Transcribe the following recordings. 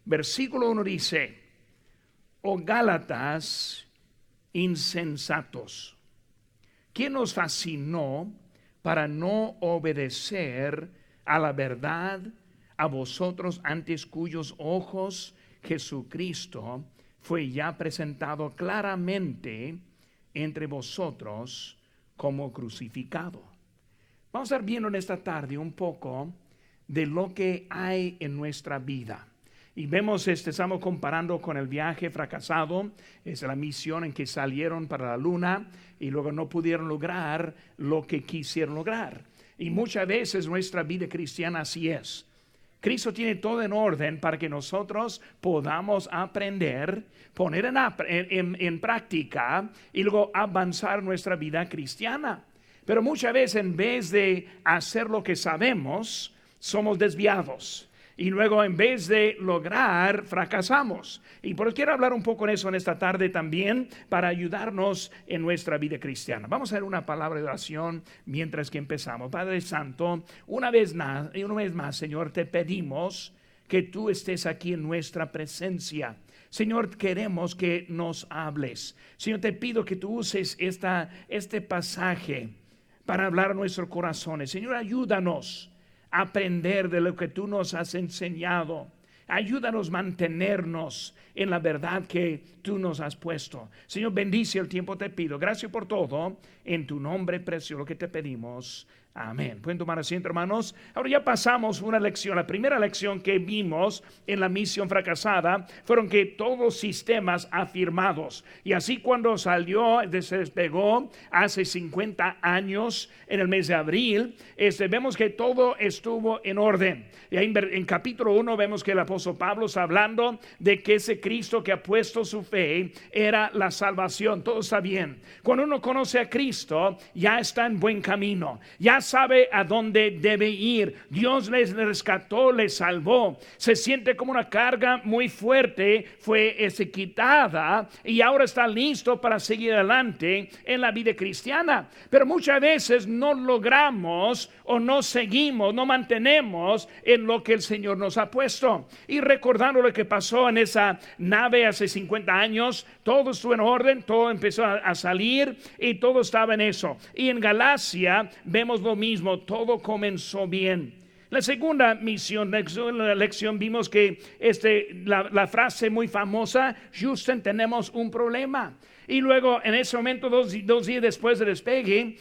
Versículo 1 dice: oh Gálatas insensatos, ¿quién nos fascinó para no obedecer a la verdad, a vosotros antes cuyos ojos Jesucristo fue ya presentado claramente entre vosotros como crucificado? Vamos a estar viendo en esta tarde un poco de lo que hay en nuestra vida. Y vemos, estamos comparando con el viaje fracasado, es la misión en que salieron para la luna y luego no pudieron lograr lo que quisieron lograr. Y muchas veces nuestra vida cristiana así es. Cristo tiene todo en orden para que nosotros podamos aprender, poner en práctica y luego avanzar nuestra vida cristiana. Pero muchas veces en vez de hacer lo que sabemos, somos desviados. Y luego en vez de lograr, fracasamos. Y por eso quiero hablar un poco de eso en esta tarde también, para ayudarnos en nuestra vida cristiana. Vamos a hacer una palabra de oración mientras que empezamos. Padre Santo, una vez más, Señor, te pedimos que tú estés aquí en nuestra presencia. Señor, queremos que nos hables. Señor, te pido que tú uses este pasaje para hablar a nuestros corazones. Señor, ayúdanos aprender de lo que tú nos has enseñado. Ayúdanos a mantenernos en la verdad que tú nos has puesto. Señor, bendice el tiempo, te pido. Gracias por todo. En tu nombre precioso que te pedimos. Amén. Pueden tomar asiento, hermanos. Ahora ya pasamos una lección. La primera lección que vimos en la misión fracasada fueron que todos sistemas afirmados. Y así cuando se despegó hace 50 años en el mes de abril, vemos que todo estuvo en orden. Y ahí en capítulo 1 vemos que el apóstol Pablo está hablando de que ese Cristo que ha puesto su fe era la salvación. Todo está bien. Cuando uno conoce a Cristo, ya está en buen camino. Ya sabe a dónde debe ir. Dios les rescató, les salvó. Se siente como una carga muy fuerte fue quitada y ahora está listo para seguir adelante en la vida cristiana. Pero muchas veces no logramos o no seguimos, no mantenemos en lo que el Señor nos ha puesto. Y recordando lo que pasó en esa nave hace 50 años, todo estuvo en orden, todo empezó a salir y todo estaba en eso. Y en Galacia vemos lo mismo, todo comenzó bien. La segunda lección vimos que la frase muy famosa, Houston, tenemos un problema. Y luego en ese momento, dos días después del despegue,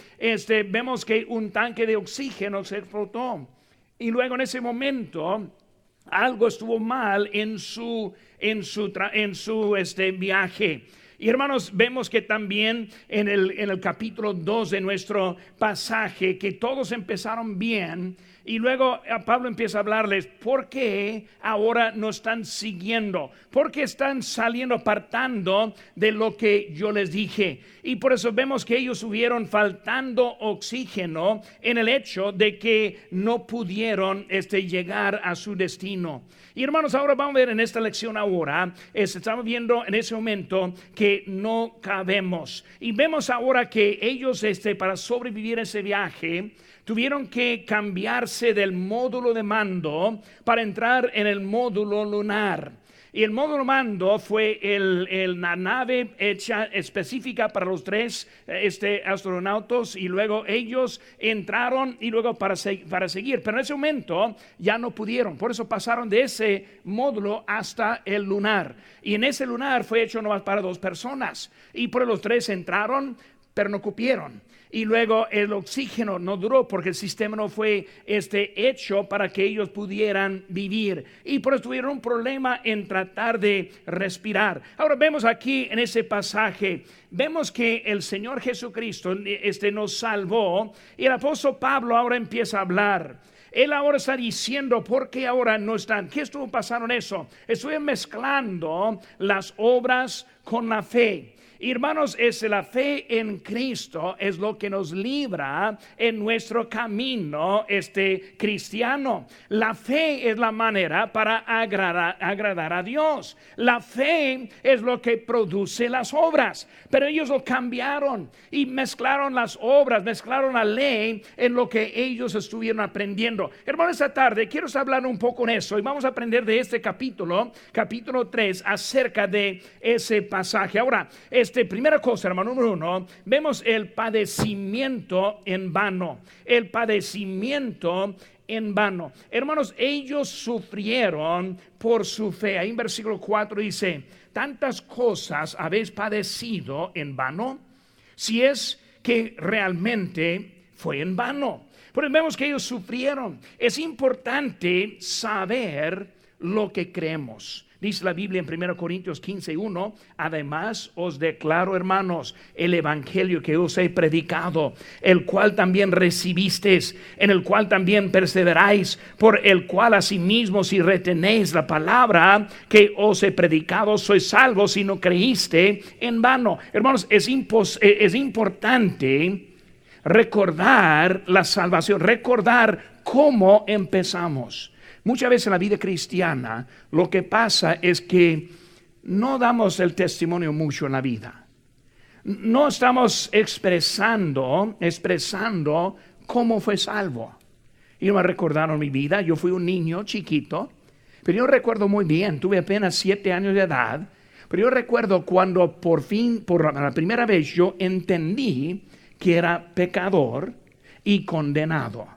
vemos que un tanque de oxígeno se explotó. Y luego en ese momento algo estuvo mal en su viaje. Y hermanos, vemos que también en el capítulo 2 de nuestro pasaje, que todos empezaron bien. Y luego Pablo empieza a hablarles, ¿por qué ahora no están siguiendo? ¿Por qué están saliendo, apartando de lo que yo les dije? Y por eso vemos que ellos estuvieron faltando oxígeno en el hecho de que no pudieron llegar a su destino. Y hermanos, ahora vamos a ver en esta lección ahora, estamos viendo en ese momento que no cabemos. Y vemos ahora que ellos para sobrevivir ese viaje, tuvieron que cambiarse del módulo de mando para entrar en el módulo lunar. Y el módulo mando fue la nave hecha específica para los tres astronautas, y luego ellos entraron y luego para seguir. Pero en ese momento ya no pudieron, por eso pasaron de ese módulo hasta el lunar. Y en ese lunar fue hecho nomás para 2 personas. Y por los 3 entraron, pero no cupieron. Y luego el oxígeno no duró porque el sistema no fue hecho para que ellos pudieran vivir. Y por eso tuvieron un problema en tratar de respirar. Ahora vemos aquí en ese pasaje, vemos que el Señor Jesucristo nos salvó. Y el apóstol Pablo ahora empieza a hablar. Él ahora está diciendo, ¿por qué ahora no están? ¿Qué estuvo pasando en eso? Estoy mezclando las obras con la fe. Hermanos, la fe en Cristo es lo que nos libra en nuestro camino cristiano. La fe es la manera para agradar a Dios. La fe es lo que produce las obras. Pero ellos lo cambiaron y mezclaron las obras, mezclaron la ley en lo que ellos estuvieron aprendiendo. sufriendo. Hermano, esta tarde quiero hablar un poco en eso y vamos a aprender de este capítulo 3, acerca de ese pasaje. Ahora, primera cosa, hermano, número 1, vemos el padecimiento en vano. El padecimiento en vano. Hermanos, ellos sufrieron por su fe. Ahí en versículo 4 dice: tantas cosas habéis padecido en vano, si es que realmente fue en vano. Pero vemos que ellos sufrieron. Es importante saber lo que creemos. Dice la Biblia en 1 Corintios 15:1: además os declaro, hermanos, el evangelio que os he predicado, el cual también recibisteis, en el cual también perseveráis, por el cual asimismo si retenéis la palabra que os he predicado, sois salvos si no creíste en vano. Hermanos, es importante recordar la salvación, recordar cómo empezamos. Muchas veces en la vida cristiana lo que pasa es que no damos el testimonio mucho en la vida. No estamos expresando cómo fue salvo. Y me recordaron mi vida. Yo fui un niño chiquito, pero yo recuerdo muy bien, tuve apenas 7 años de edad, pero yo recuerdo cuando por la primera vez yo entendí que era pecador y condenado.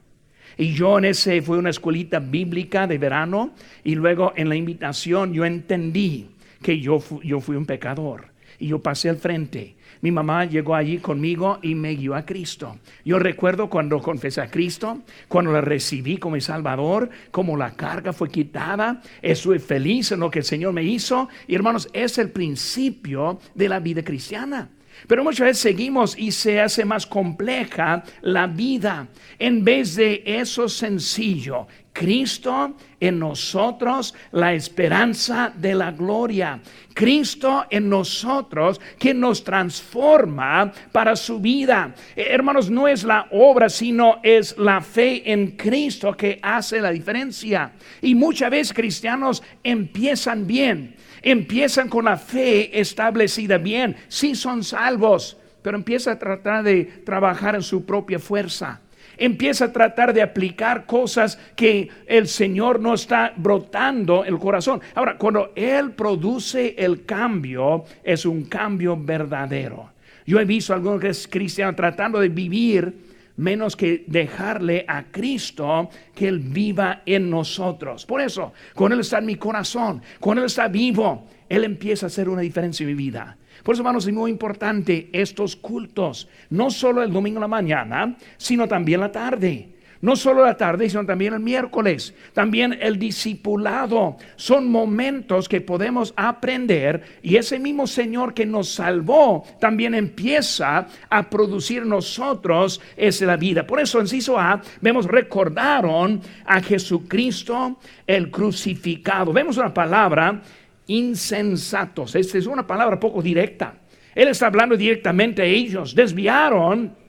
Y yo fue una escuelita bíblica de verano, y luego en la invitación yo entendí que yo fui un pecador. Y yo pasé al frente. Mi mamá llegó allí conmigo y me guió a Cristo. Yo recuerdo cuando confesé a Cristo, cuando la recibí como mi Salvador, como la carga fue quitada. Estoy feliz en lo que el Señor me hizo. Y hermanos, es el principio de la vida cristiana. Pero muchas veces seguimos y se hace más compleja la vida, en vez de eso sencillo: Cristo en nosotros, la esperanza de la gloria. Cristo en nosotros, que nos transforma para su vida. Hermanos, no es la obra, sino es la fe en Cristo que hace la diferencia. Y muchas veces cristianos empiezan bien, empiezan con la fe establecida bien, sí son salvos, pero empieza a tratar de trabajar en su propia fuerza. Empieza a tratar de aplicar cosas que el Señor no está brotando el corazón. Ahora, cuando Él produce el cambio, es un cambio verdadero. Yo he visto a algunos cristianos tratando de vivir menos que dejarle a Cristo que Él viva en nosotros. Por eso, cuando Él está en mi corazón, cuando Él está vivo, Él empieza a hacer una diferencia en mi vida. Por eso, hermanos, es muy importante estos cultos, no solo el domingo en la mañana, sino también la tarde. No solo la tarde, sino también el miércoles. También el discipulado. Son momentos que podemos aprender, y ese mismo Señor que nos salvó también empieza a producir en nosotros la vida. Por eso, en inciso A, vemos: recordaron a Jesucristo el crucificado. Vemos una palabra: insensatos. Esta es una palabra poco directa. Él está hablando directamente a ellos. Desviaron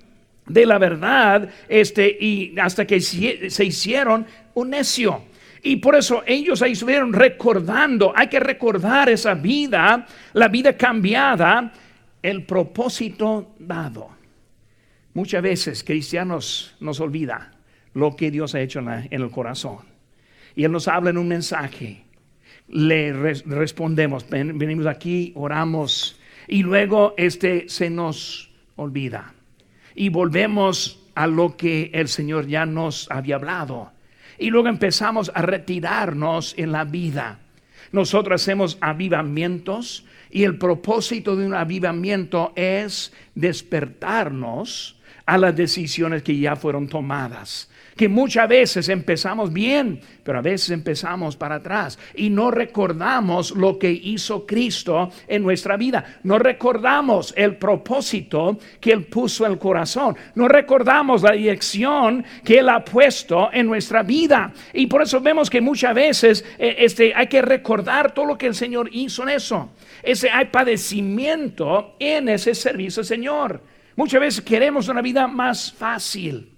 de la verdad y hasta que se hicieron un necio. Y por eso ellos ahí estuvieron recordando. Hay que recordar esa vida, la vida cambiada, el propósito dado. Muchas veces cristianos nos olvida lo que Dios ha hecho en el corazón, y Él nos habla en un mensaje. Le respondemos, venimos aquí, oramos, y luego se nos olvida y volvemos a lo que el Señor ya nos había hablado, y luego empezamos a retirarnos en la vida. Nosotros hacemos avivamientos, y el propósito de un avivamiento es despertarnos a las decisiones que ya fueron tomadas. Que muchas veces empezamos bien, pero a veces empezamos para atrás y no recordamos lo que hizo Cristo en nuestra vida. No recordamos el propósito que Él puso en el corazón. No recordamos la dirección que Él ha puesto en nuestra vida. Y por eso vemos que muchas veces hay que recordar todo lo que el Señor hizo en eso. Hay padecimiento en ese servicio al Señor. Muchas veces queremos una vida más fácil.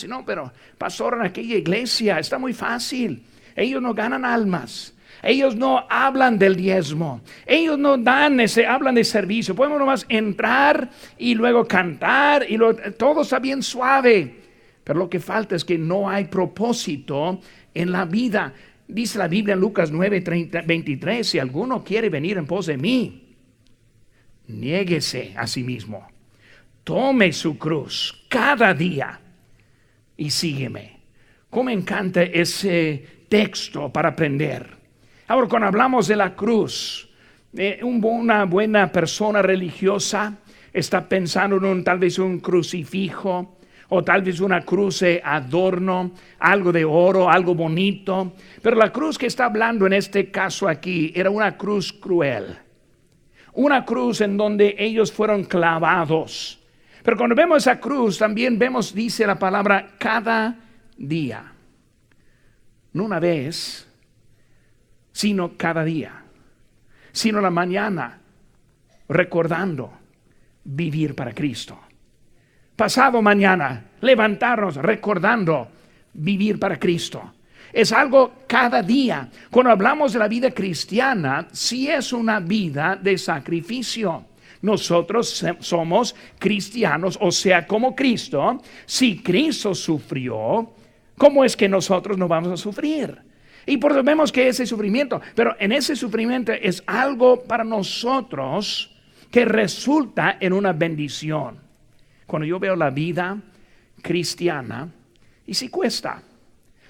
No, pero pastor, en aquella iglesia está muy fácil. Ellos no ganan almas. Ellos no hablan del diezmo. Ellos no hablan de servicio. Podemos nomás entrar y luego cantar y todo está bien suave. Pero lo que falta es que no hay propósito en la vida. Dice la Biblia en Lucas 9:23, si alguno quiere venir en pos de mí, niéguese a sí mismo, tome su cruz cada día y sígueme. Cómo me encanta ese texto para aprender. Ahora, cuando hablamos de la cruz, una buena persona religiosa está pensando en tal vez un crucifijo, o tal vez una cruz de adorno, algo de oro, algo bonito. Pero la cruz que está hablando en este caso aquí era una cruz cruel. Una cruz en donde ellos fueron clavados. Pero cuando vemos esa cruz también vemos, dice la palabra, cada día. No una vez, sino cada día. Sino la mañana, recordando vivir para Cristo. Pasado mañana, levantarnos recordando vivir para Cristo. Es algo cada día. Cuando hablamos de la vida cristiana, sí es una vida de sacrificio. Nosotros somos cristianos, o sea, como Cristo. Si Cristo sufrió, ¿cómo es que nosotros no vamos a sufrir? Y por eso vemos que ese sufrimiento, pero en ese sufrimiento es algo para nosotros que resulta en una bendición. Cuando yo veo la vida cristiana, y si cuesta,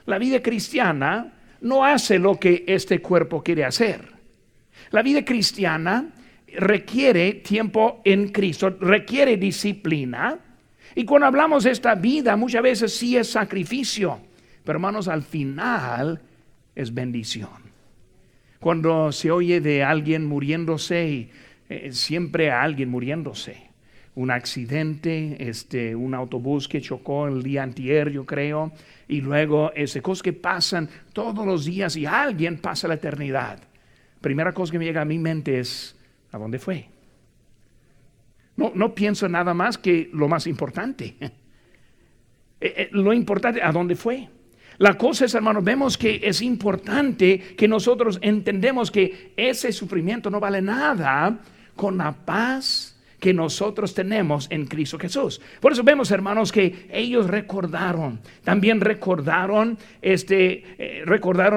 la vida cristiana no hace lo que este cuerpo quiere hacer. La vida cristiana requiere tiempo en Cristo, requiere disciplina. Y cuando hablamos de esta vida, muchas veces sí es sacrificio, pero hermanos, al final es bendición. Cuando se oye de alguien muriéndose, siempre hay alguien muriéndose. Un accidente, un autobús que chocó el día anterior, yo creo, y luego cosas que pasan todos los días y alguien pasa la eternidad. Primera cosa que me llega a mi mente es, ¿a dónde fue? No pienso nada más que lo más importante. Lo importante, ¿a dónde fue? La cosa es, hermanos, vemos que es importante que nosotros entendemos que ese sufrimiento no vale nada con la paz que nosotros tenemos en Cristo Jesús. Por eso vemos, hermanos, que ellos también recordaron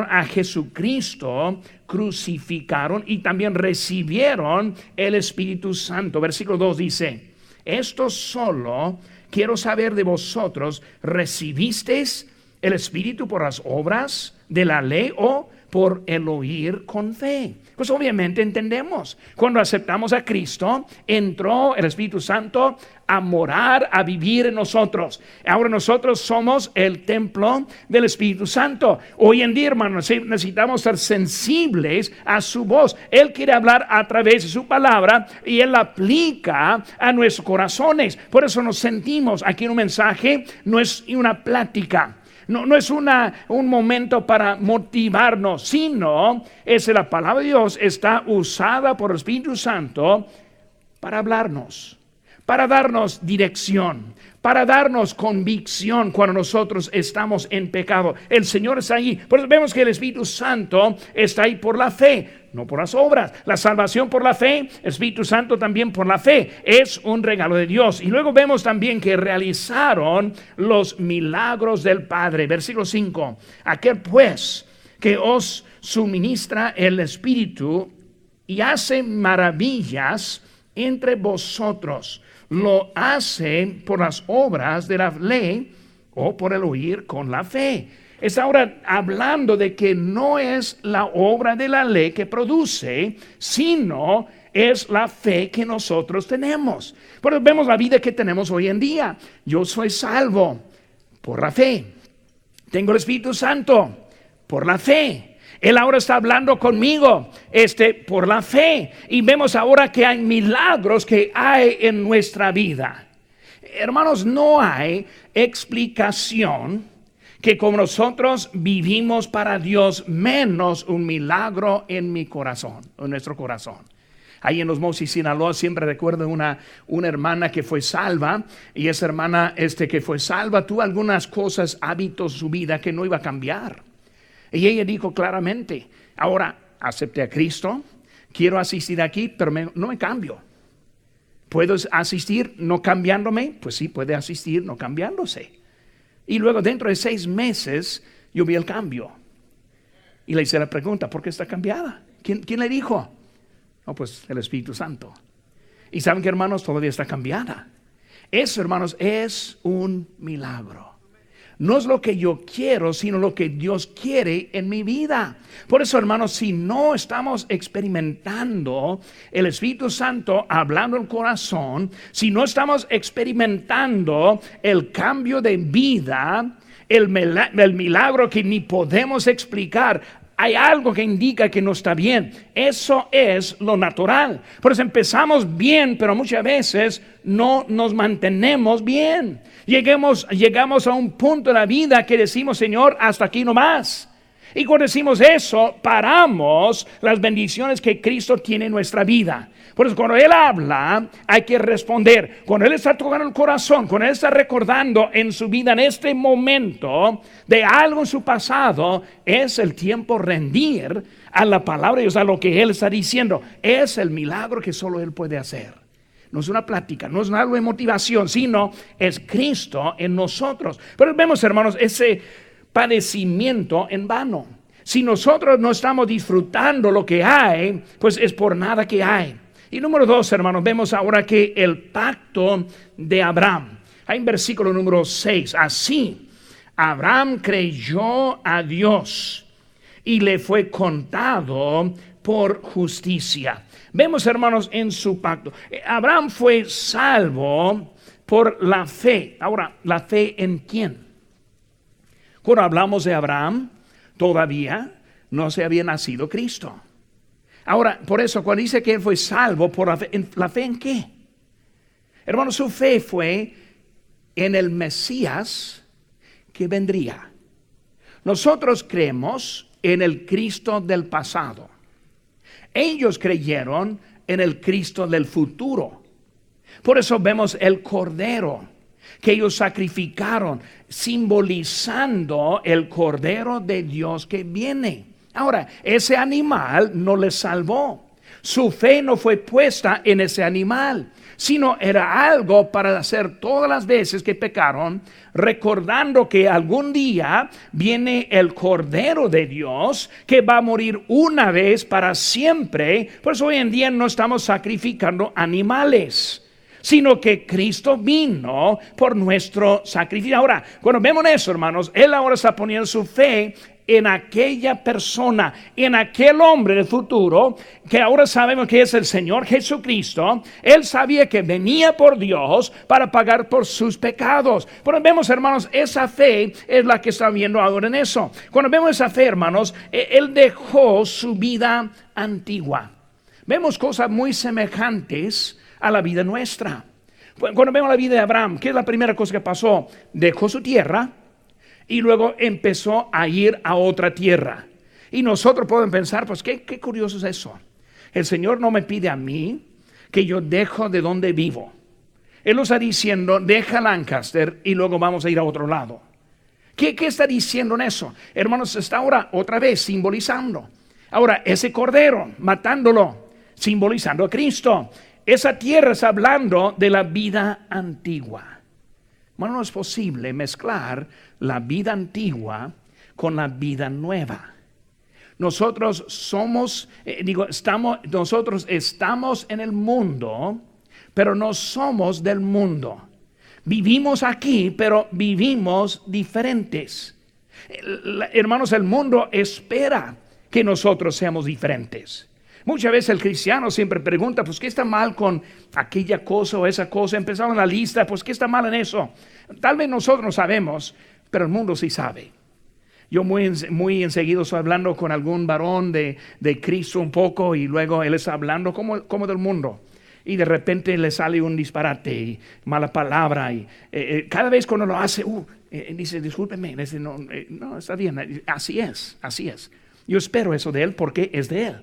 a Jesucristo, crucificaron y también recibieron el Espíritu Santo. Versículo 2 dice, esto solo quiero saber de vosotros, ¿recibisteis el Espíritu por las obras de la ley o por el oír con fe? Pues obviamente entendemos, cuando aceptamos a Cristo, entró el Espíritu Santo a morar, a vivir en nosotros. Ahora nosotros somos el templo del Espíritu Santo. Hoy en día, hermanos, necesitamos ser sensibles a su voz. Él quiere hablar a través de su palabra y Él la aplica a nuestros corazones. Por eso nos sentimos aquí en un mensaje, no es una plática. No es un momento para motivarnos, sino es la palabra de Dios está usada por el Espíritu Santo para hablarnos, para darnos dirección, para darnos convicción cuando nosotros estamos en pecado. El Señor está ahí. Por eso vemos que el Espíritu Santo está ahí por la fe, no por las obras. La salvación por la fe, el Espíritu Santo también por la fe. Es un regalo de Dios. Y luego vemos también que realizaron los milagros del Padre. Versículo 5. Aquel pues que os suministra el Espíritu y hace maravillas entre vosotros, lo hace por las obras de la ley o por el oír con la fe. Está ahora hablando de que no es la obra de la ley que produce, sino es la fe que nosotros tenemos. Por eso vemos la vida que tenemos hoy en día. Yo soy salvo por la fe. Tengo el Espíritu Santo por la fe. Él ahora está hablando conmigo por la fe. Y vemos ahora que hay milagros que hay en nuestra vida. Hermanos, no hay explicación que como nosotros vivimos para Dios, menos un milagro en mi corazón, en nuestro corazón. Ahí en Los Mochis, Sinaloa, siempre recuerdo una hermana que fue salva. Y esa hermana que fue salva tuvo algunas cosas, hábitos, su vida que no iba a cambiar. Y ella dijo claramente, ahora acepté a Cristo, quiero asistir aquí, pero no me cambio. ¿Puedo asistir no cambiándome? Pues sí, puede asistir no cambiándose. Y luego dentro de 6 meses yo vi el cambio. Y le hice la pregunta, ¿por qué está cambiada? ¿Quién le dijo? No, pues el Espíritu Santo. Y saben que, hermanos, todavía está cambiada. Eso, hermanos, es un milagro. No es lo que yo quiero, sino lo que Dios quiere en mi vida. Por eso, hermanos, si no estamos experimentando el Espíritu Santo hablando el corazón, si no estamos experimentando el cambio de vida, el milagro que ni podemos explicar, hay algo que indica que no está bien. Eso es lo natural. Por eso empezamos bien, pero muchas veces no nos mantenemos bien. Llegamos a un punto de la vida que decimos, Señor, hasta aquí nomás. Y cuando decimos eso, paramos las bendiciones que Cristo tiene en nuestra vida. Por eso cuando Él habla, hay que responder. Cuando Él está tocando el corazón, cuando Él está recordando en su vida, en este momento, de algo en su pasado, es el tiempo rendir a la palabra de Dios, a lo que Él está diciendo. Es el milagro que solo Él puede hacer. No es una plática, no es algo de motivación, sino es Cristo en nosotros. Pero vemos, hermanos, ese padecimiento en vano. Si nosotros no estamos disfrutando lo que hay, pues es por nada que hay. Y número 2, hermanos, vemos ahora que el pacto de Abraham. Hay en versículo número 6. Así, Abraham creyó a Dios y le fue contado por justicia. Vemos, hermanos, en su pacto. Abraham fue salvo por la fe. Ahora, ¿la fe en quién? Cuando hablamos de Abraham, todavía no se había nacido Cristo. Ahora, por eso, cuando dice que él fue salvo por ¿la fe en qué? Hermanos, su fe fue en el Mesías que vendría. Nosotros creemos en el Cristo del pasado. Ellos creyeron en el Cristo del futuro. Por eso vemos el Cordero que ellos sacrificaron, simbolizando el Cordero de Dios que viene. Ahora, ese animal no les salvó. Su fe no fue puesta en ese animal, sino era algo para hacer todas las veces que pecaron, recordando que algún día viene el Cordero de Dios que va a morir una vez para siempre. Por eso hoy en día no estamos sacrificando animales, sino que Cristo vino por nuestro sacrificio. Ahora, cuando vemos eso, hermanos, Él ahora está poniendo su fe en aquella persona, en aquel hombre del futuro, que ahora sabemos que es el Señor Jesucristo. Él sabía que venía por Dios para pagar por sus pecados. Cuando vemos, hermanos, esa fe es la que está viendo ahora en eso. Cuando vemos esa fe, hermanos, Él dejó su vida antigua. Vemos cosas muy semejantes a la vida nuestra. Cuando vemos la vida de Abraham, ¿qué es la primera cosa que pasó? Dejó su tierra y luego empezó a ir a otra tierra. Y nosotros podemos pensar, pues qué curioso es eso. El Señor no me pide a mí que yo dejo de donde vivo. Él nos está diciendo, deja Lancaster y luego vamos a ir a otro lado. ¿Qué está diciendo en eso? Hermanos, está ahora otra vez simbolizando. Ahora, ese cordero, matándolo, simbolizando a Cristo. Esa tierra está hablando de la vida antigua. Bueno, no es posible mezclar la vida antigua con la vida nueva. Nosotros nosotros estamos en el mundo, pero no somos del mundo. Vivimos aquí, pero vivimos diferentes. Hermanos, el mundo espera que nosotros seamos diferentes. Muchas veces el cristiano siempre pregunta, pues, ¿qué está mal con aquella cosa o esa cosa? Empezamos la lista, pues, ¿qué está mal en eso? Tal vez nosotros no sabemos, pero el mundo sí sabe. Yo muy enseguida estoy hablando con algún varón de Cristo un poco y luego él está hablando como del mundo. Y de repente le sale un disparate y mala palabra. Y cada vez cuando lo hace, dice, discúlpeme, dice, no, está bien, así es. Yo espero eso de él porque es de él.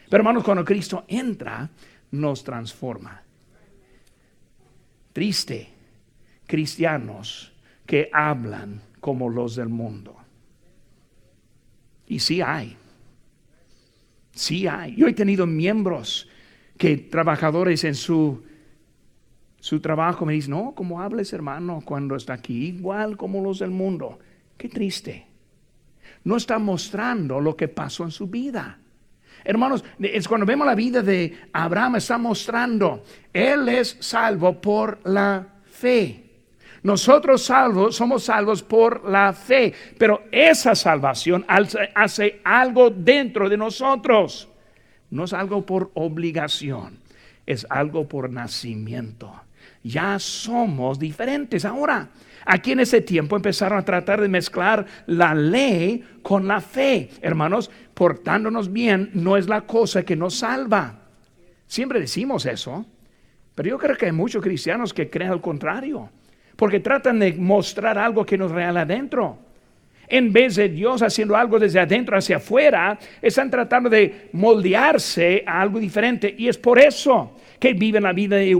Pero hermanos, cuando Cristo entra, nos transforma. Triste, cristianos que hablan como los del mundo. Y sí hay. Yo he tenido miembros trabajadores en su su trabajo, me dice, no, ¿cómo hables, hermano, cuando está aquí? Igual como los del mundo. Qué triste. No está mostrando lo que pasó en su vida. Hermanos, es cuando vemos la vida de Abraham, está mostrando, él es salvo por la fe. Nosotros somos salvos por la fe, pero esa salvación hace algo dentro de nosotros. No es algo por obligación, es algo por nacimiento. Ya somos diferentes. Ahora, aquí en ese tiempo empezaron a tratar de mezclar la ley con la fe. Hermanos, portándonos bien no es la cosa que nos salva. Siempre decimos eso, pero yo creo que hay muchos cristianos que creen al contrario, porque tratan de mostrar algo que no es real adentro. En vez de Dios haciendo algo desde adentro hacia afuera, están tratando de moldearse a algo diferente. Y es por eso que viven la vida de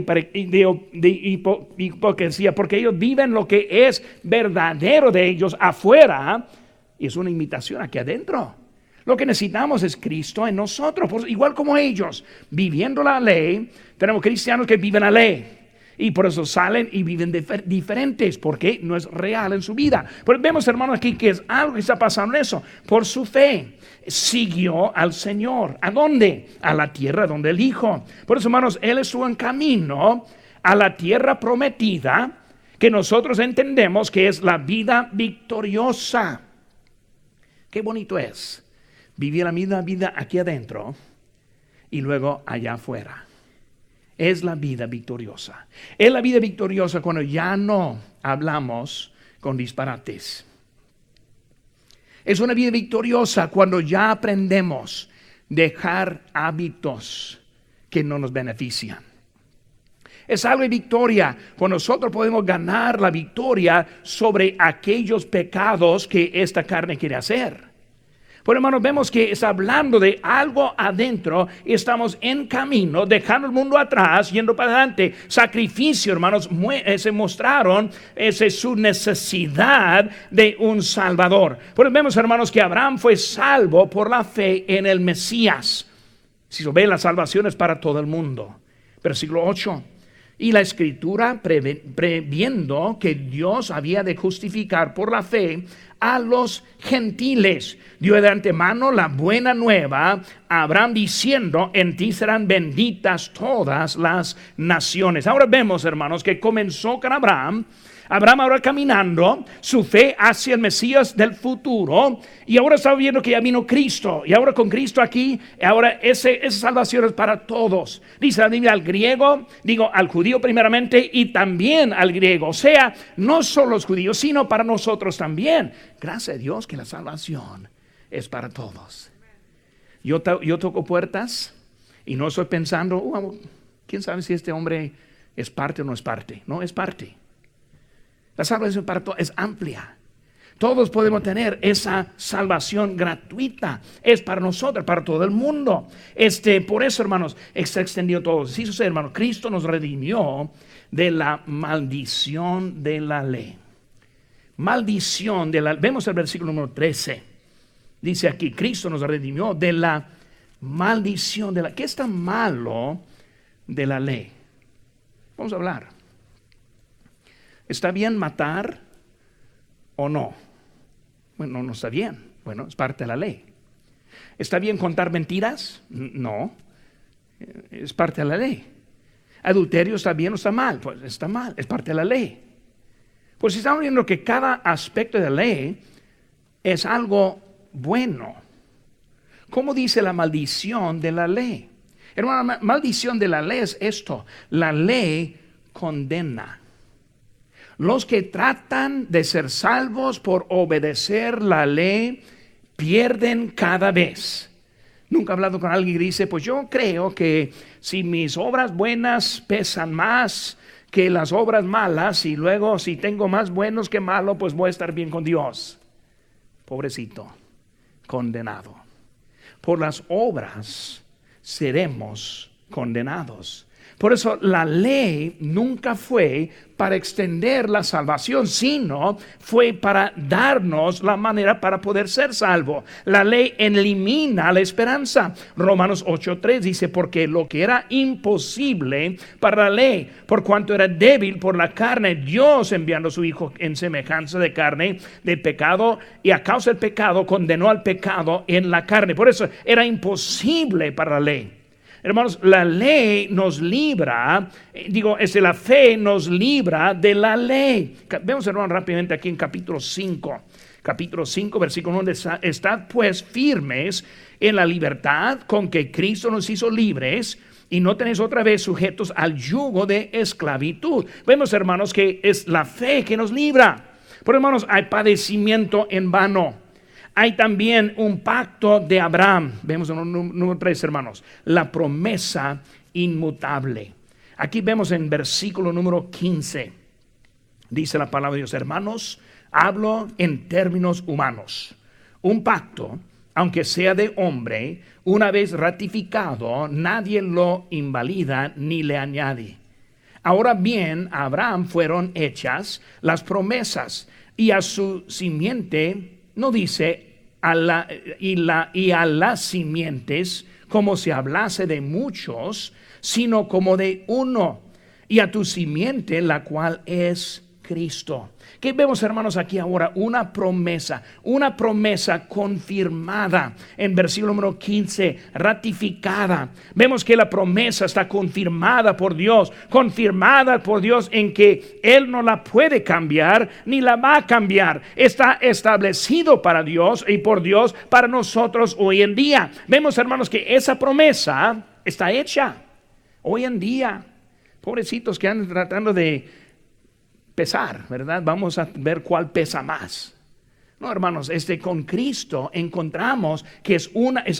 hipocresía, porque ellos viven lo que es verdadero de ellos afuera y es una imitación aquí adentro. Lo que necesitamos es Cristo en nosotros, pues, igual como ellos, viviendo la ley. Tenemos cristianos que viven la ley y por eso salen y viven diferentes, porque no es real en su vida. Pero vemos, hermanos, aquí que es algo que está pasando en eso. Por su fe siguió al Señor. ¿A dónde? A la tierra donde Él dijo. Por eso, hermanos, Él estuvo en camino a la tierra prometida, que nosotros entendemos que es la vida victoriosa. Qué bonito es vivir la misma vida aquí adentro y luego allá afuera. Es la vida victoriosa. Es la vida victoriosa cuando ya no hablamos con disparates. Es una vida victoriosa cuando ya aprendemos a dejar hábitos que no nos benefician. Es algo de victoria cuando nosotros podemos ganar la victoria sobre aquellos pecados que esta carne quiere hacer. Pero, hermanos, vemos que está hablando de algo adentro y estamos en camino, dejando el mundo atrás, yendo para adelante. Sacrificio, hermanos, se mostraron su necesidad de un Salvador. Pero vemos, hermanos, que Abraham fue salvo por la fe en el Mesías. Si se ve, la salvación es para todo el mundo. Versículo 8. Y la Escritura, previendo que Dios había de justificar por la fe a los gentiles, dio de antemano la buena nueva a Abraham, diciendo, en ti serán benditas todas las naciones. Ahora vemos, hermanos, que comenzó con Abraham ahora caminando, su fe hacia el Mesías del futuro, y ahora está viendo que ya vino Cristo, y ahora con Cristo aquí, ahora esa salvación es para todos. Dice la Biblia al griego, al judío primeramente, y también al griego, o sea, no solo los judíos, sino para nosotros también. Gracias a Dios que la salvación es para todos. Yo toco puertas y no estoy pensando, quién sabe si este hombre es parte o no es parte. No, es parte. La salvación para todos es amplia. Todos podemos tener esa salvación gratuita. Es para nosotros, para todo el mundo. Por eso, hermanos, está extendido todo. Sí, hermanos, Cristo nos redimió de la maldición de la ley. Maldición de la ley. Vemos el versículo número 13. Dice aquí, Cristo nos redimió de la maldición de la ley. ¿Qué es tan malo de la ley? Vamos a hablar. ¿Está bien matar o no? Bueno, no está bien. Bueno, es parte de la ley. ¿Está bien contar mentiras? No, es parte de la ley. ¿Adulterio está bien o está mal? Pues está mal, es parte de la ley. Pues si estamos viendo que cada aspecto de la ley es algo bueno, ¿cómo dice la maldición de la ley? Hermano, la maldición de la ley es esto: la ley condena. Los que tratan de ser salvos por obedecer la ley pierden cada vez. Nunca he hablado con alguien que dice, pues yo creo que si mis obras buenas pesan más que las obras malas, y luego si tengo más buenos que malos, pues voy a estar bien con Dios. Pobrecito, condenado. Por las obras seremos condenados. Por eso la ley nunca fue para extender la salvación, sino fue para darnos la manera para poder ser salvo. La ley elimina la esperanza. Romanos 8:3 dice, porque lo que era imposible para la ley, por cuanto era débil por la carne, Dios enviando a su Hijo en semejanza de carne, de pecado, y a causa del pecado condenó al pecado en la carne. Por eso era imposible para la ley. Hermanos, la ley nos libra, la fe nos libra de la ley. Vemos, hermanos, rápidamente aquí en capítulo 5, versículo 1, estad pues firmes en la libertad con que Cristo nos hizo libres, y no tenéis otra vez sujetos al yugo de esclavitud. Vemos, hermanos, que es la fe que nos libra. Pero, hermanos, hay padecimiento en vano. Hay también un pacto de Abraham. Vemos en el número 3, hermanos, la promesa inmutable. Aquí vemos en versículo número 15. Dice la palabra de Dios, hermanos, hablo en términos humanos. Un pacto, aunque sea de hombre, una vez ratificado, nadie lo invalida ni le añade. Ahora bien, a Abraham fueron hechas las promesas, y a su simiente, no dice a las simientes como si hablase de muchos, sino como de uno, y a tu simiente, la cual es Cristo. ¿Qué vemos, hermanos, aquí ahora? Una promesa confirmada en versículo número 15, ratificada. Vemos que la promesa está confirmada por Dios en que Él no la puede cambiar ni la va a cambiar. Está establecido para Dios y por Dios para nosotros hoy en día. Vemos, hermanos, que esa promesa está hecha hoy en día. Pobrecitos que andan tratando de pesar, ¿verdad? Vamos a ver cuál pesa más. No, hermanos, con Cristo encontramos que es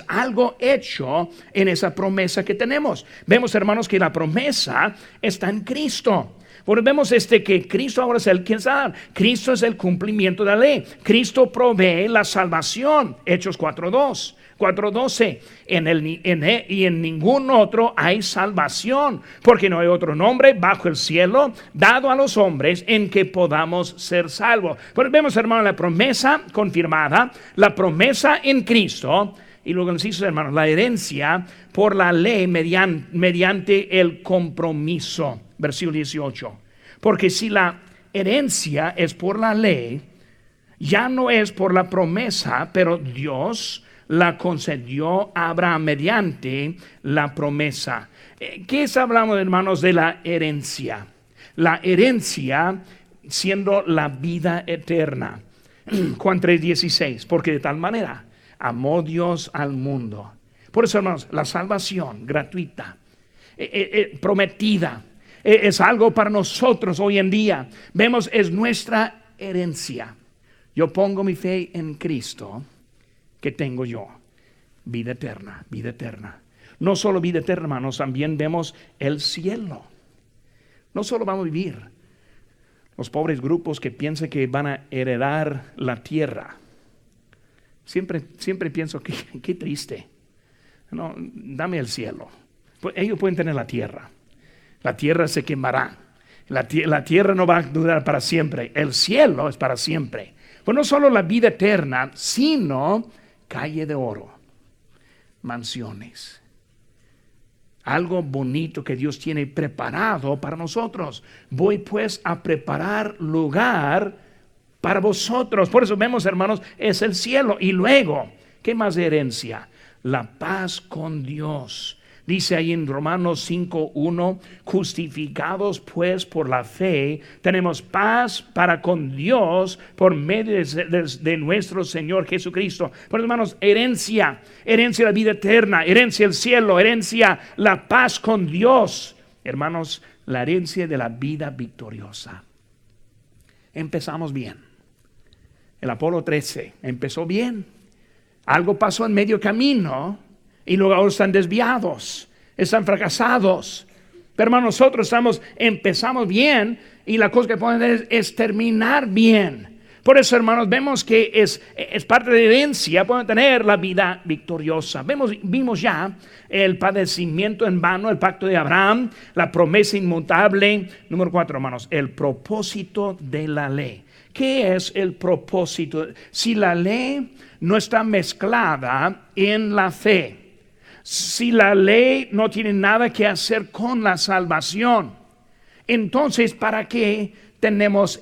algo hecho en esa promesa que tenemos. Vemos, hermanos, que la promesa está en Cristo. Porque vemos que Cristo ahora es el quien sabe. Cristo es el cumplimiento de la ley. Cristo provee la salvación. Hechos 4:12. En él y en ningún otro hay salvación, porque no hay otro nombre bajo el cielo dado a los hombres en que podamos ser salvos. Pero vemos, hermanos, la promesa confirmada, la promesa en Cristo, y luego nos dice, hermanos, la herencia por la ley mediante el compromiso. Versículo 18. Porque si la herencia es por la ley, ya no es por la promesa, pero Dios la concedió a Abraham mediante la promesa. ¿Qué hablamos, hermanos, de la herencia? La herencia siendo la vida eterna. Juan 3:16, porque de tal manera amó Dios al mundo. Por eso, hermanos, la salvación gratuita, prometida, es algo para nosotros hoy en día. Vemos, es nuestra herencia. Yo pongo mi fe en Cristo, que tengo yo, vida eterna, vida eterna. No solo vida eterna, hermanos, también vemos el cielo. No solo vamos a vivir los pobres grupos que piensan que van a heredar la tierra. Siempre pienso que qué triste. No, dame el cielo. Pues ellos pueden tener la tierra. La tierra se quemará. La tierra no va a durar para siempre. El cielo es para siempre. Pues no solo la vida eterna, sino calle de oro, mansiones, algo bonito que Dios tiene preparado para nosotros. Voy pues a preparar lugar para vosotros. Por eso vemos, hermanos, es el cielo. Y luego, ¿qué más de herencia? La paz con Dios. Dice ahí en Romanos 5:1, justificados pues por la fe, tenemos paz para con Dios por medio de nuestro Señor Jesucristo. Por hermanos, herencia de la vida eterna, herencia del cielo, herencia la paz con Dios. Hermanos, la herencia de la vida victoriosa. Empezamos bien. El Apolo 13 empezó bien. Algo pasó en medio camino. Y luego ahora están desviados, están fracasados. Pero hermanos, nosotros empezamos bien, y la cosa que podemos hacer es terminar bien. Por eso, hermanos, vemos que es parte de la herencia para tener la vida victoriosa. Vimos ya el padecimiento en vano, el pacto de Abraham, la promesa inmutable. Número 4, hermanos, el propósito de la ley. ¿Qué es el propósito? Si la ley no está mezclada en la fe, si la ley no tiene nada que hacer con la salvación, entonces, ¿para qué tengamos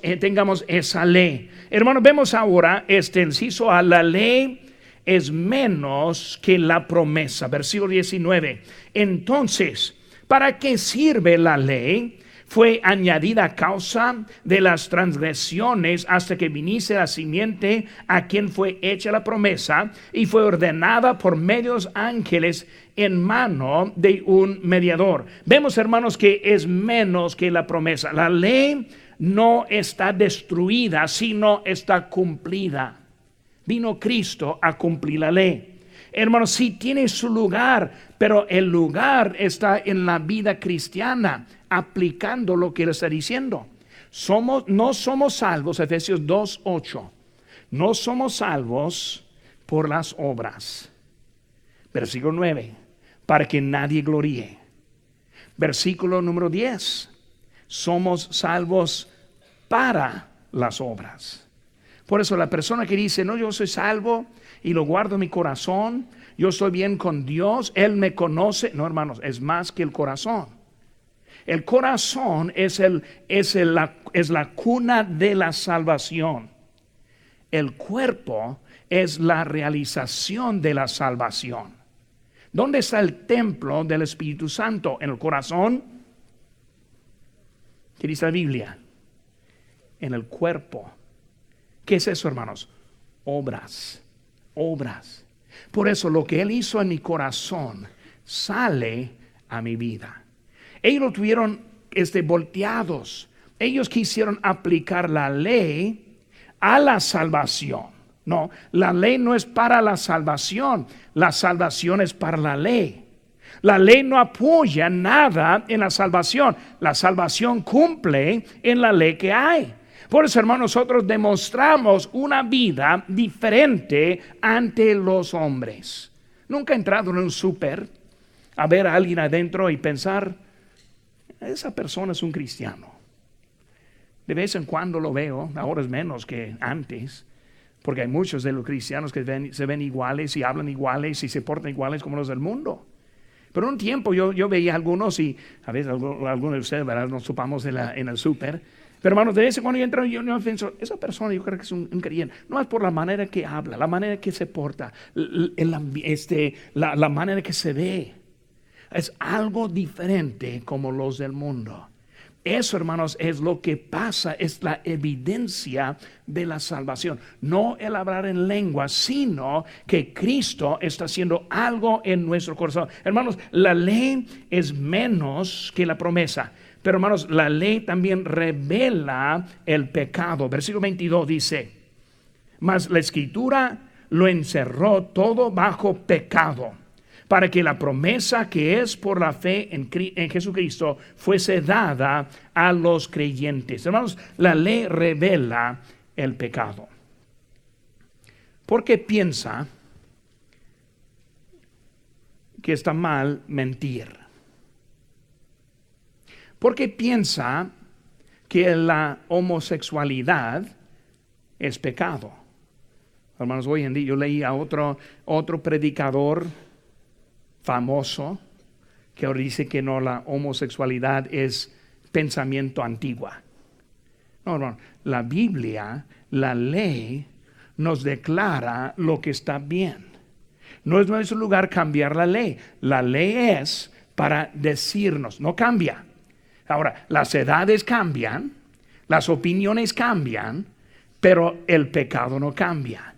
esa ley? Hermanos, vemos ahora este inciso A: la ley es menos que la promesa. Versículo 19. Entonces, ¿para qué sirve la ley? Fue añadida a causa de las transgresiones hasta que viniese la simiente a quien fue hecha la promesa, y fue ordenada por medio de los ángeles en mano de un mediador. Vemos, hermanos, que es menos que la promesa. La ley no está destruida, sino está cumplida. Vino Cristo a cumplir la ley. Hermanos, sí tiene su lugar, pero el lugar está en la vida cristiana, aplicando lo que él está diciendo. No somos salvos, Efesios 2:8. No somos salvos por las obras. Versículo 9, para que nadie gloríe. Versículo número 10, somos salvos para las obras. Por eso la persona que dice, no, yo soy salvo y lo guardo en mi corazón, yo estoy bien con Dios, Él me conoce. No, hermanos, es más que el corazón. El corazón es la cuna de la salvación. El cuerpo es la realización de la salvación. ¿Dónde está el templo del Espíritu Santo? En el corazón. ¿Qué dice la Biblia? En el cuerpo. ¿Qué es eso, hermanos? Obras. Por eso lo que Él hizo en mi corazón sale a mi vida. Ellos lo tuvieron volteados. Ellos quisieron aplicar la ley a la salvación. No, la ley no es para la salvación es para la ley. La ley no apoya nada en la salvación cumple en la ley que hay. Por eso, hermanos, nosotros demostramos una vida diferente ante los hombres. Nunca he entrado en un súper a ver a alguien adentro y pensar, esa persona es un cristiano. De vez en cuando lo veo, ahora es menos que antes, porque hay muchos de los cristianos que se ven iguales y hablan iguales y se portan iguales como los del mundo. Pero un tiempo yo veía algunos, y a veces algunos de ustedes, ¿verdad?, nos topamos en el súper. Pero hermanos, de vez en cuando yo entro y yo pienso, esa persona yo creo que es un creyente. No es por la manera que habla, la manera que se porta, la manera que se ve. Es algo diferente como los del mundo. Eso, hermanos, es lo que pasa, es la evidencia de la salvación. No el hablar en lengua, sino que Cristo está haciendo algo en nuestro corazón. Hermanos, la ley es menos que la promesa. Pero, hermanos, la ley también revela el pecado. Versículo 22 dice, mas la Escritura lo encerró todo bajo pecado, para que la promesa que es por la fe en Jesucristo fuese dada a los creyentes. Hermanos, la ley revela el pecado. ¿Por qué piensa que está mal mentir? ¿Por qué piensa que la homosexualidad es pecado? Hermanos, hoy en día yo leí a otro predicador famoso que ahora dice que no, la homosexualidad es pensamiento antigua. No, la Biblia, la ley nos declara lo que está bien. No es nuestro lugar cambiar la ley. La ley es para decirnos, no cambia. Ahora, las edades cambian, las opiniones cambian, pero el pecado no cambia.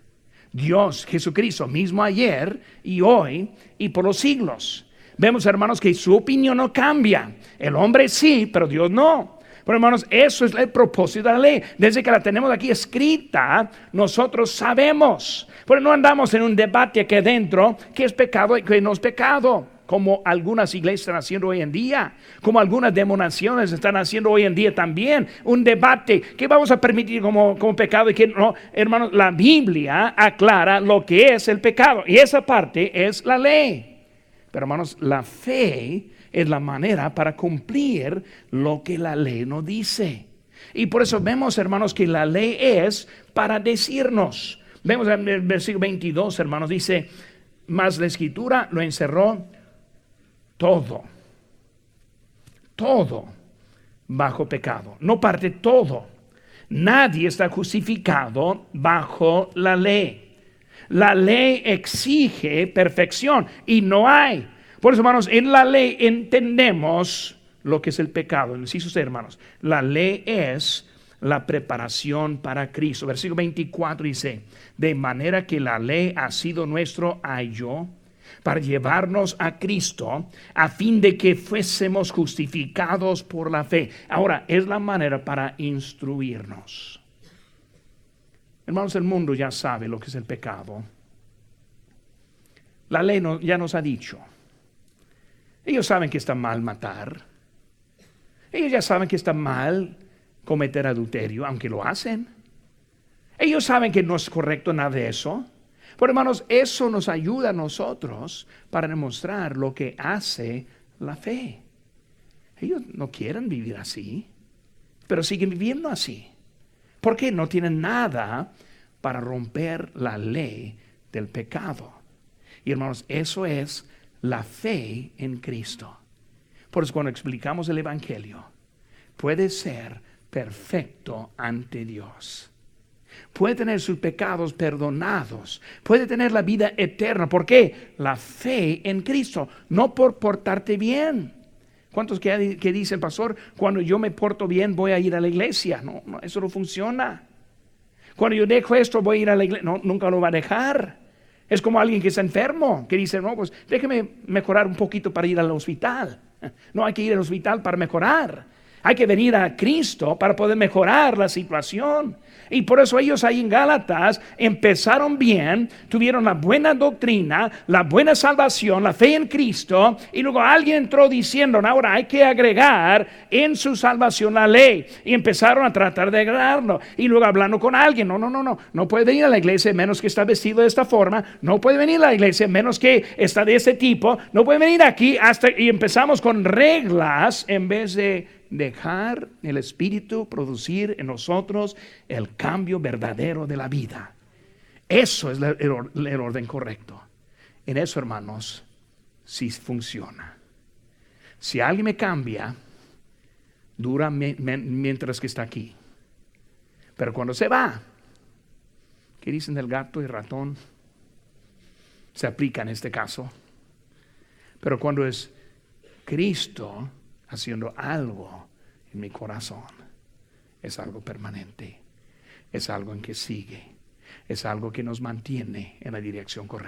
Dios, Jesucristo, mismo ayer y hoy y por los siglos. Vemos, hermanos, que su opinión no cambia. El hombre sí, pero Dios no. Pero, hermanos, eso es el propósito de la ley. Desde que la tenemos aquí escrita, nosotros sabemos. Pero no andamos en un debate aquí adentro, qué es pecado y qué no es pecado. como algunas iglesias están haciendo hoy en día, como algunas denominaciones están haciendo hoy en día también, un debate que vamos a permitir como pecado y que no. Hermanos, la Biblia aclara lo que es el pecado y esa parte es la ley. Pero hermanos, la fe es la manera para cumplir lo que la ley nos dice. Y por eso vemos, hermanos, que la ley es para decirnos. Vemos en el versículo 22, hermanos, dice: mas la Escritura lo encerró todo bajo pecado. No parte todo. Nadie está justificado bajo la ley. La ley exige perfección y no hay. Por eso, hermanos, en la ley entendemos lo que es el pecado. Sí, usted, hermanos, la ley es la preparación para Cristo. Versículo 24 dice: de manera que la ley ha sido nuestro ayo para llevarnos a Cristo, a fin de que fuésemos justificados por la fe. Ahora, es la manera para instruirnos. Hermanos, el mundo ya sabe lo que es el pecado. La ley ya nos ha dicho. Ellos saben que está mal matar. Ellos ya saben que está mal cometer adulterio, aunque lo hacen. Ellos saben que no es correcto nada de eso. Pero hermanos, eso nos ayuda a nosotros para demostrar lo que hace la fe. Ellos no quieren vivir así, pero siguen viviendo así. ¿Por qué? No tienen nada para romper la ley del pecado. Y hermanos, eso es la fe en Cristo. Por eso cuando explicamos el Evangelio, puede ser perfecto ante Dios. Puede tener sus pecados perdonados. Puede tener la vida eterna. ¿Por qué? La fe en Cristo, no por portarte bien. ¿Cuántos que dicen, pastor, cuando yo me porto bien voy a ir a la iglesia? No, eso no funciona. Cuando yo dejo esto voy a ir a la iglesia. No, nunca lo va a dejar. Es como alguien que está enfermo, que dice, no, pues déjeme mejorar un poquito para ir al hospital. No hay que ir al hospital para mejorar. Hay que venir a Cristo para poder mejorar la situación. Y por eso ellos ahí en Gálatas empezaron bien, tuvieron la buena doctrina, la buena salvación, la fe en Cristo. Y luego alguien entró diciendo, ahora hay que agregar en su salvación la ley. Y empezaron a tratar de agregarlo. Y luego hablando con alguien, no puede venir a la iglesia menos que está vestido de esta forma. No puede venir a la iglesia menos que está de este tipo. No puede venir aquí y empezamos con reglas en vez de dejar el Espíritu producir en nosotros el cambio verdadero de la vida. Eso es el orden correcto. En eso, hermanos, sí funciona. Si alguien me cambia, dura mientras que está aquí. Pero cuando se va, ¿qué dicen del gato y ratón? Se aplica en este caso. Pero cuando es Cristo haciendo algo en mi corazón, es algo permanente, es algo en que sigue, es algo que nos mantiene en la dirección correcta.